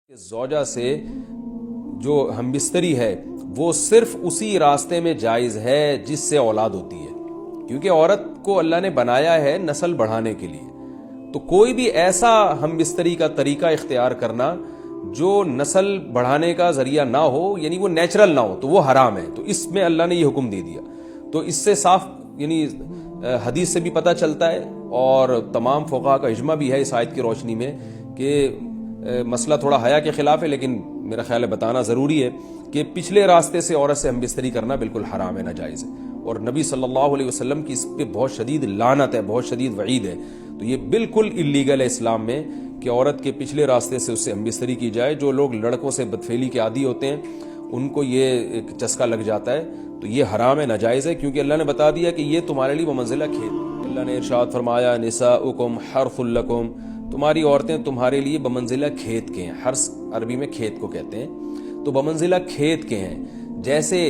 زوجہ سے جو ہم بستری ہے وہ صرف اسی راستے میں جائز ہے جس سے اولاد ہوتی ہے، کیونکہ عورت کو اللہ نے بنایا ہے نسل بڑھانے کے لیے۔ تو کوئی بھی ایسا ہم بستری کا طریقہ اختیار کرنا جو نسل بڑھانے کا ذریعہ نہ ہو، یعنی وہ نیچرل نہ ہو، تو وہ حرام ہے۔ تو اس میں اللہ نے یہ حکم دے دیا۔ تو اس سے صاف یعنی حدیث سے بھی پتہ چلتا ہے، اور تمام فقہاء کا اجماع بھی ہے اس آیت کی روشنی میں کہ مسئلہ تھوڑا حیا کے خلاف ہے، لیکن میرا خیال ہے بتانا ضروری ہے کہ پچھلے راستے سے عورت سے ہم بستری کرنا بالکل حرام ہے، ناجائز ہے، اور نبی صلی اللہ علیہ وسلم کی اس پہ بہت شدید لعنت ہے، بہت شدید وعید ہے۔ تو یہ بالکل اللیگل ہے اسلام میں کہ عورت کے پچھلے راستے سے اس سے ہم بستری کی جائے۔ جو لوگ لڑکوں سے بدفعلی کے عادی ہوتے ہیں ان کو یہ ایک چسکا لگ جاتا ہے، تو یہ حرام ہے، ناجائز ہے، کیونکہ اللہ نے بتا دیا کہ یہ تمہارے لیے بمنزلہ کھیت۔ اللہ نے ارشاد فرمایا نساؤکم حرث لکم، تمہاری عورتیں تمہارے لیے بمنزلہ کھیت کے ہیں۔ حرث عربی میں کھیت کو کہتے ہیں، تو بمنزلہ کھیت کے ہیں۔ جیسے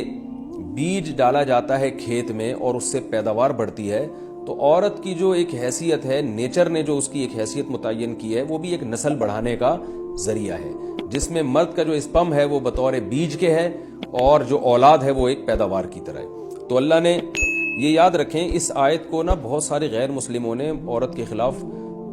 بیج ڈالا جاتا ہے کھیت میں اور اس سے پیداوار بڑھتی ہے، تو عورت کی جو ایک حیثیت ہے، نیچر نے جو اس کی ایک حیثیت متعین کی ہے، وہ بھی ایک نسل بڑھانے کا ذریعہ ہے، جس میں مرد کا جو اسپم ہے وہ بطور بیج کے ہے، اور جو اولاد ہے وہ ایک پیداوار کی طرح ہے۔ تو اللہ نے یہ یاد رکھیں، اس آیت کو بہت سارے غیر مسلموں نے عورت کے خلاف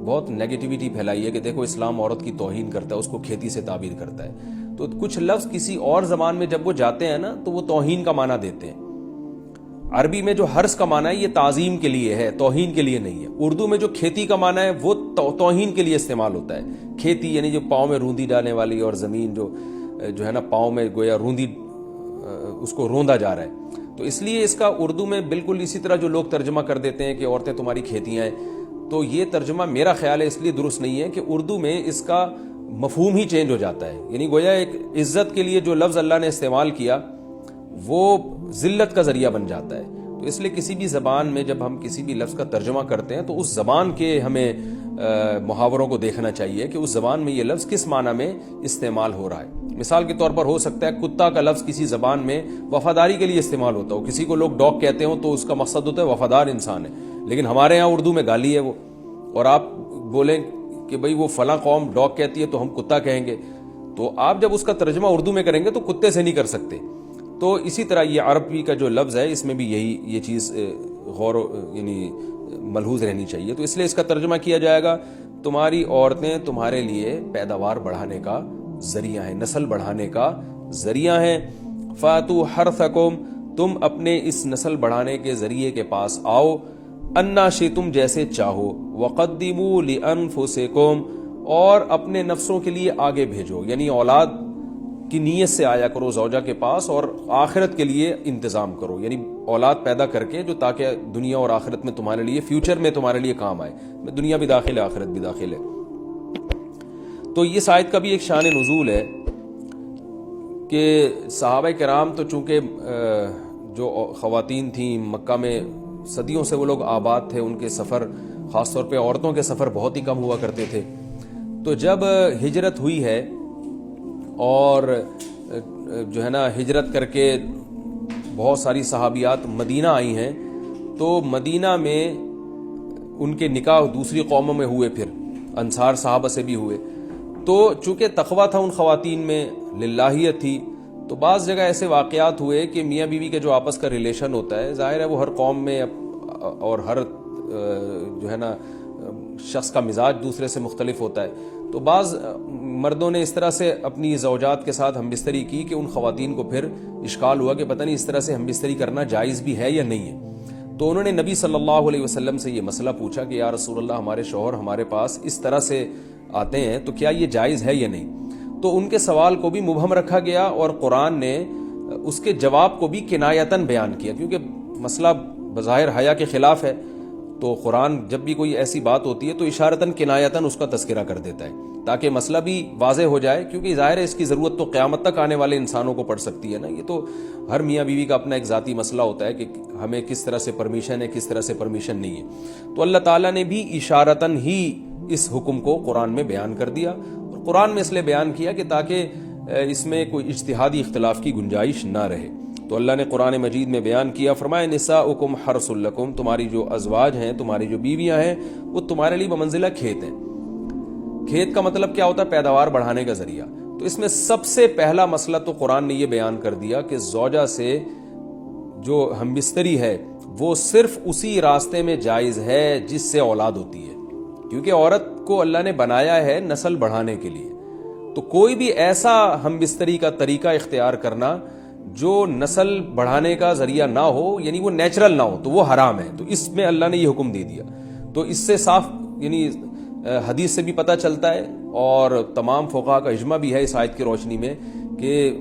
بہت نیگیٹیوٹی پھیلائی ہے کہ دیکھو اسلام عورت کی توہین کرتا ہے، اس کو کھیتی سے تعبیر کرتا ہے۔ تو کچھ لفظ کسی اور زبان میں جب وہ جاتے ہیں تو وہ توہین کا معنی دیتے ہیں۔ عربی میں جو حرث کا معنی ہے یہ تعظیم کے لیے ہے، توہین کے لیے نہیں ہے۔ اردو میں جو کھیتی کا معنی ہے وہ توہین کے لیے استعمال ہوتا ہے۔ کھیتی یعنی جو پاؤں میں روندی ڈالنے والی، اور زمین جو ہے پاؤں میں گویا روندی، اس کو روندا جا رہا ہے۔ تو اس لیے اس کا اردو میں بالکل اسی طرح جو لوگ ترجمہ کر دیتے ہیں کہ عورتیں تمہاری کھیتیاں ہیں، تو یہ ترجمہ میرا خیال ہے اس لیے درست نہیں ہے کہ اردو میں اس کا مفہوم ہی چینج ہو جاتا ہے۔ یعنی گویا ایک عزت کے لیے جو لفظ اللہ نے استعمال کیا وہ ذلت کا ذریعہ بن جاتا ہے۔ تو اس لیے کسی بھی زبان میں جب ہم کسی بھی لفظ کا ترجمہ کرتے ہیں تو اس زبان کے ہمیں محاوروں کو دیکھنا چاہیے کہ اس زبان میں یہ لفظ کس معنی میں استعمال ہو رہا ہے۔ مثال کے طور پر ہو سکتا ہے کتا کا لفظ کسی زبان میں وفاداری کے لیے استعمال ہوتا ہو، کسی کو لوگ ڈاگ کہتے ہوں تو اس کا مقصد ہوتا ہے وفادار انسان ہے، لیکن ہمارے ہاں اردو میں گالی ہے وہ، اور آپ بولیں کہ بھئی وہ فلاں قوم ڈاگ کہتی ہے تو ہم کتا کہیں گے، تو آپ جب اس کا ترجمہ اردو میں کریں گے تو کتے سے نہیں کر سکتے۔ تو اسی طرح یہ عربی کا جو لفظ ہے اس میں بھی یہ چیز غور یعنی ملحوظ رہنی چاہیے۔ تو اس لیے اس کا ترجمہ کیا جائے گا تمہاری عورتیں تمہارے لیے پیداوار بڑھانے کا ذریعہ ہیں، نسل بڑھانے کا ذریعہ ہیں۔ فاتو حرثکم، تم اپنے اس نسل بڑھانے کے ذریعے کے پاس آؤ، انا شئتم، جیسے چاہو، وقدموا لانفسکم، اور اپنے نفسوں کے لیے آگے بھیجو، یعنی اولاد کی نیت سے آیا کرو زوجہ کے پاس، اور آخرت کے لیے انتظام کرو، یعنی اولاد پیدا کر کے جو تاکہ دنیا اور آخرت میں تمہارے لیے، فیوچر میں تمہارے لیے کام آئے، دنیا بھی داخل ہے آخرت بھی داخل ہے۔ تو اس آیت کا بھی ایک شان نزول ہے کہ صحابہ کرام تو چونکہ جو خواتین تھیں مکہ میں صدیوں سے وہ لوگ آباد تھے، ان کے سفر خاص طور پہ عورتوں کے سفر بہت ہی کم ہوا کرتے تھے۔ تو جب ہجرت ہوئی ہے اور جو ہے ہجرت کر کے بہت ساری صحابیات مدینہ آئی ہیں، تو مدینہ میں ان کے نکاح دوسری قوموں میں ہوئے، پھر انصار صحابہ سے بھی ہوئے۔ تو چونکہ تقویٰ تھا ان خواتین میں، للہیت تھی، تو بعض جگہ ایسے واقعات ہوئے کہ میاں بیوی کے جو آپس کا ریلیشن ہوتا ہے، ظاہر ہے وہ ہر قوم میں اور ہر جو ہے شخص کا مزاج دوسرے سے مختلف ہوتا ہے، تو بعض مردوں نے اس طرح سے اپنی زوجات کے ساتھ ہم بستری کی کہ ان خواتین کو پھر اشکال ہوا کہ پتہ نہیں اس طرح سے ہم بستری کرنا جائز بھی ہے یا نہیں ہے۔ تو انہوں نے نبی صلی اللہ علیہ وسلم سے یہ مسئلہ پوچھا کہ یا رسول اللہ، ہمارے شوہر ہمارے پاس اس طرح سے آتے ہیں تو کیا یہ جائز ہے یا نہیں؟ تو ان کے سوال کو بھی مبہم رکھا گیا، اور قرآن نے اس کے جواب کو بھی کنایتاً بیان کیا، کیونکہ مسئلہ بظاہر حیا کے خلاف ہے، تو قرآن جب بھی کوئی ایسی بات ہوتی ہے تو اشارتاً کنایتاً اس کا تذکرہ کر دیتا ہے تاکہ مسئلہ بھی واضح ہو جائے، کیونکہ ظاہر ہے اس کی ضرورت تو قیامت تک آنے والے انسانوں کو پڑ سکتی ہے نا۔ یہ تو ہر میاں بیوی کا اپنا ایک ذاتی مسئلہ ہوتا ہے کہ ہمیں کس طرح سے پرمیشن ہے، کس طرح سے پرمیشن نہیں ہے۔ تو اللہ تعالیٰ نے بھی اشارتاً ہی اس حکم کو قرآن میں بیان کر دیا، اور قرآن میں اس لیے بیان کیا کہ تاکہ اس میں کوئی اجتہادی اختلاف کی گنجائش نہ رہے۔ تو اللہ نے قرآن مجید میں بیان کیا، فرمایا نساؤکم حرث لکم، تمہاری جو ازواج ہیں، تمہاری جو بیویاں ہیں، وہ تمہارے لیے بمنزلہ کھیت ہیں۔ کھیت کا مطلب کیا ہوتا ہے؟ پیداوار بڑھانے کا ذریعہ۔ تو تو اس میں سب سے پہلا مسئلہ تو قرآن نے یہ بیان کر دیا کہ زوجہ سے جو ہم بستری ہے وہ صرف اسی راستے میں جائز ہے جس سے اولاد ہوتی ہے، کیونکہ عورت کو اللہ نے بنایا ہے نسل بڑھانے کے لیے. تو کوئی بھی ایسا ہم بستری کا طریقہ اختیار کرنا جو نسل بڑھانے کا ذریعہ نہ ہو، یعنی وہ نیچرل نہ ہو، تو وہ حرام ہے. تو اس میں اللہ نے یہ حکم دے دیا. تو اس سے صاف یعنی حدیث سے بھی پتہ چلتا ہے اور تمام فقہاء کا اجماع بھی ہے اس آیت کی روشنی میں کہ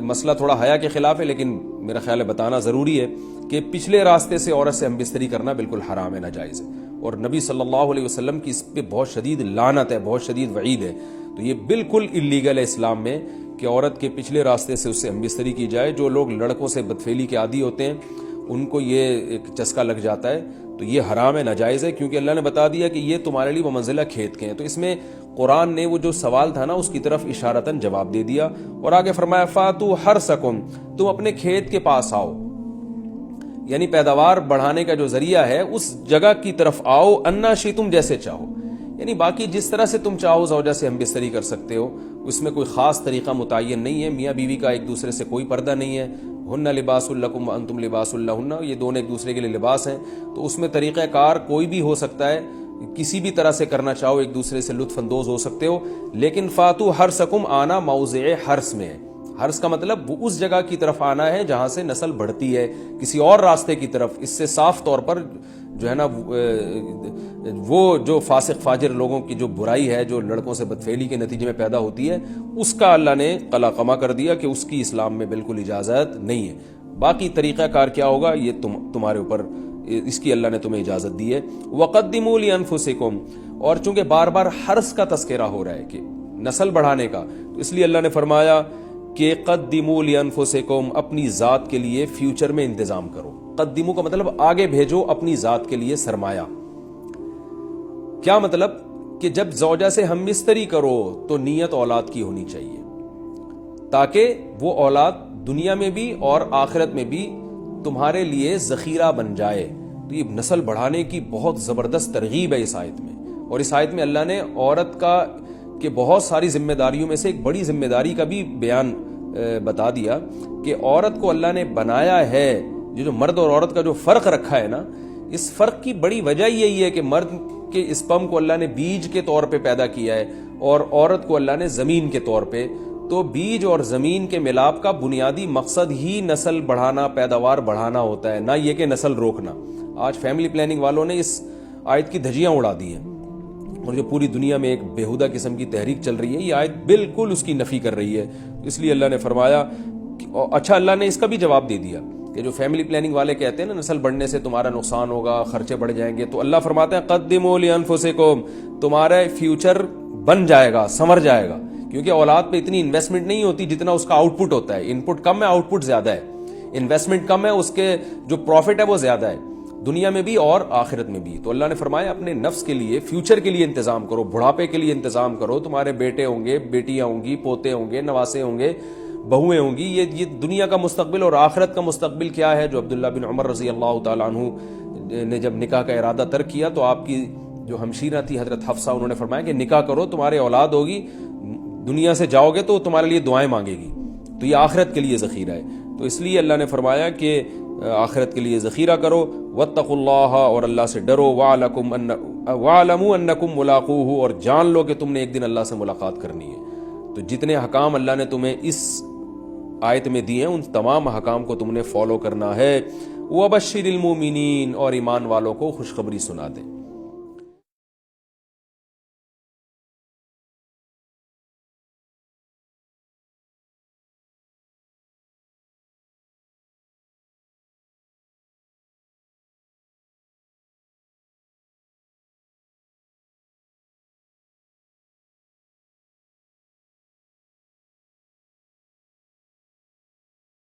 مسئلہ تھوڑا حیا کے خلاف ہے، لیکن میرا خیال ہے بتانا ضروری ہے کہ پچھلے راستے سے عورت سے ہم بستری کرنا بالکل حرام ہے، ناجائز ہے. اور نبی صلی اللہ علیہ وسلم کی اس پہ بہت شدید لعنت ہے، بہت شدید وعید ہے. تو یہ بالکل اللیگل ہے اسلام میں کہ عورت کے پچھلے راستے سے اس سے ہم بستری کی جائے. جو لوگ لڑکوں سے بدفعلی کے عادی ہوتے ہیں ان کو یہ ایک چسکا لگ جاتا ہے، تو یہ حرام ہے، ناجائز ہے، کیونکہ اللہ نے بتا دیا کہ یہ تمہارے لیے بمنزلہ کھیت کے ہیں. تو اس میں قرآن نے وہ جو سوال تھا نا اس کی طرف اشارتاً جواب دے دیا اور آگے فرمایا فاتو حرثکم، تم اپنے کھیت کے پاس آؤ، یعنی پیداوار بڑھانے کا جو ذریعہ ہے اس جگہ کی طرف آؤ، انا شئتم، جیسے چاہو. یعنی باقی جس طرح سے تم چاہو زوجہ سے ہم بستری کر سکتے ہو، اس میں کوئی خاص طریقہ متعین نہیں ہے. میاں بیوی کا ایک دوسرے سے کوئی پردہ نہیں ہے. ہن لباس لکم وانتم لباس لہن، یہ دونوں ایک دوسرے کے لیے لباس ہیں. تو اس میں طریقہ کار کوئی بھی ہو سکتا ہے، کسی بھی طرح سے کرنا چاہو ایک دوسرے سے لطف اندوز ہو سکتے ہو. لیکن فاتو حرثکم، آنا موضع حرث میں ہے. حرث کا مطلب وہ اس جگہ کی طرف آنا ہے جہاں سے نسل بڑھتی ہے، کسی اور راستے کی طرف. اس سے صاف طور پر جو ہے نا وہ جو فاسق فاجر لوگوں کی جو برائی ہے، جو لڑکوں سے بدفعلی کے نتیجے میں پیدا ہوتی ہے، اس کا اللہ نے قلعہ کر دیا کہ اس کی اسلام میں بالکل اجازت نہیں ہے. باقی طریقہ کار کیا ہوگا یہ تمہارے اوپر، اس کی اللہ نے تمہیں اجازت دی ہے. وقدموا لانفسکم، اور چونکہ بار بار حرث کا تذکرہ ہو رہا ہے کہ نسل بڑھانے کا، تو اس لیے اللہ نے فرمایا کہ قدموا لانفسکم، اپنی ذات کے لیے فیوچر میں انتظام کرو. قدموا کا مطلب آگے بھیجو اپنی ذات کے لیے سرمایہ. کیا مطلب کہ جب زوجہ سے ہم بستری کرو تو نیت اولاد کی ہونی چاہیے، تاکہ وہ اولاد دنیا میں بھی اور آخرت میں بھی تمہارے لیے ذخیرہ بن جائے. تو یہ نسل بڑھانے کی بہت زبردست ترغیب ہے اس آیت میں. اور اس آیت میں اللہ نے عورت کا کہ بہت ساری ذمہ داریوں میں سے ایک بڑی ذمہ داری کا بھی بیان بتا دیا کہ عورت کو اللہ نے بنایا ہے. جو مرد اور عورت کا جو فرق رکھا ہے نا، اس فرق کی بڑی وجہ یہی ہے کہ مرد کے اسپرم کو اللہ نے بیج کے طور پہ پیدا کیا ہے اور عورت کو اللہ نے زمین کے طور پہ. تو بیج اور زمین کے ملاپ کا بنیادی مقصد ہی نسل بڑھانا، پیداوار بڑھانا ہوتا ہے، نہ یہ کہ نسل روکنا. آج فیملی پلاننگ والوں نے اس آیت کی دھجیاں اڑا دی ہیں، اور جو پوری دنیا میں ایک بےہودہ قسم کی تحریک چل رہی ہے، یہ آیت بالکل اس کی نفی کر رہی ہے. اس لیے اللہ نے فرمایا اچھا، اللہ نے اس کا بھی جواب دے دیا کہ جو فیملی پلاننگ والے کہتے ہیں نا نسل بڑھنے سے تمہارا نقصان ہوگا، خرچے بڑھ جائیں گے، تو اللہ فرماتے ہیں قدموا لانفسکم، تمہارا فیوچر بن جائے گا، سنور جائے گا. کیونکہ اولاد پہ اتنی انویسٹمنٹ نہیں ہوتی جتنا اس کا آؤٹ پٹ ہوتا ہے. ان پٹ کم ہے، آؤٹ پٹ زیادہ ہے. انویسٹمنٹ کم ہے، اس کے جو پروفٹ ہے وہ زیادہ ہے، دنیا میں بھی اور آخرت میں بھی. تو اللہ نے فرمایا اپنے نفس کے لیے، فیوچر کے لیے انتظام کرو، بڑھاپے کے لیے انتظام کرو. تمہارے بیٹے ہوں گے، بیٹیاں ہوں گی، پوتے ہوں گے، نواسے ہوں گے، بہویں ہوں گی. یہ دنیا کا مستقبل اور آخرت کا مستقبل کیا ہے. جو عبداللہ بن عمر رضی اللہ تعالیٰ عنہ نے جب نکاح کا ارادہ ترک کیا تو آپ کی جو ہمشیرہ تھی حضرت حفصہ، انہوں نے فرمایا کہ نکاح کرو، تمہارے اولاد ہوگی، دنیا سے جاؤ گے تو تمہارے لیے دعائیں مانگے گی. تو یہ آخرت کے لیے ذخیرہ ہے. تو اس لیے اللہ نے فرمایا کہ آخرت کے لیے ذخیرہ کرو. واتقوا اللہ، اور اللہ سے ڈرو. واعلموا انکم ملاقوہ، اور جان لو کہ تم نے ایک دن اللہ سے ملاقات کرنی ہے. تو جتنے حکام اللہ نے تمہیں اس آیت میں دیے ہیں ان تمام حکام کو تم نے فالو کرنا ہے. وبشر المومنین، اور ایمان والوں کو خوشخبری سنا دے.